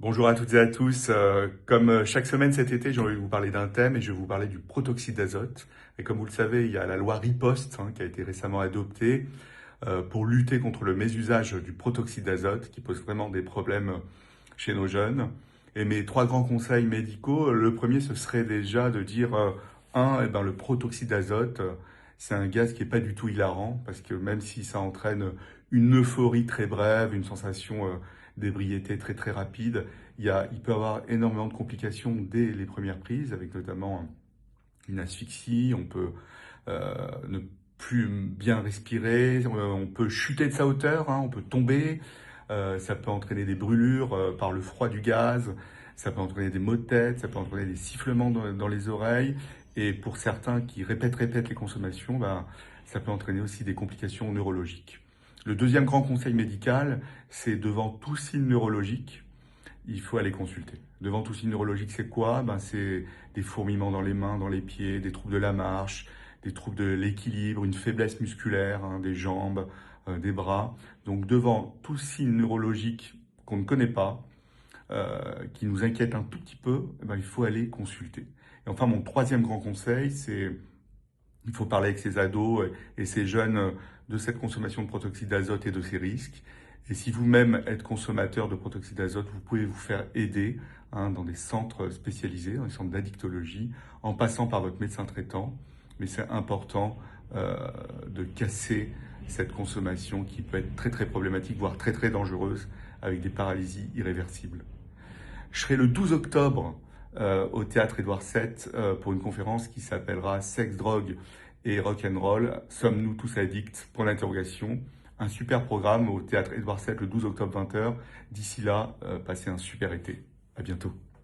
Bonjour à toutes et à tous. Comme chaque semaine cet été, j'ai envie de vous parler d'un thème et je vais vous parler du protoxyde d'azote. Et comme vous le savez, il y a la loi Riposte qui a été récemment adoptée pour lutter contre le mésusage du protoxyde d'azote qui pose vraiment des problèmes chez nos jeunes. Et mes trois grands conseils médicaux, le premier, ce serait déjà de dire, le protoxyde d'azote, c'est un gaz qui n'est pas du tout hilarant parce que même si ça entraîne une euphorie très brève, une sensation d'ébriété très très rapide, il peut y avoir énormément de complications dès les premières prises, avec notamment une asphyxie, on peut ne plus bien respirer, on peut chuter de sa hauteur, on peut tomber, ça peut entraîner des brûlures par le froid du gaz, ça peut entraîner des maux de tête, ça peut entraîner des sifflements dans les oreilles, et pour certains qui répètent les consommations, ça peut entraîner aussi des complications neurologiques. Le deuxième grand conseil médical, c'est devant tout signe neurologique, il faut aller consulter. Devant tout signe neurologique, c'est quoi? C'est des fourmillements dans les mains, dans les pieds, des troubles de la marche, des troubles de l'équilibre, une faiblesse musculaire, des jambes, des bras. Donc devant tout signe neurologique qu'on ne connaît pas, qui nous inquiète un tout petit peu, il faut aller consulter. Et enfin, mon troisième grand conseil, c'est il faut parler avec ces ados et ces jeunes de cette consommation de protoxyde d'azote et de ses risques. Et si vous-même êtes consommateur de protoxyde d'azote, vous pouvez vous faire aider dans des centres spécialisés, dans des centres d'addictologie, en passant par votre médecin traitant. Mais c'est important de casser cette consommation qui peut être très très problématique, voire très très dangereuse, avec des paralysies irréversibles. Je serai le 12 octobre au théâtre Édouard VII pour une conférence qui s'appellera Sexe, drogue et rock'n'roll. Sommes-nous tous addicts? Point d'interrogation. Un super programme au théâtre Édouard VII le 12 octobre 20h. D'ici là, passez un super été. À bientôt.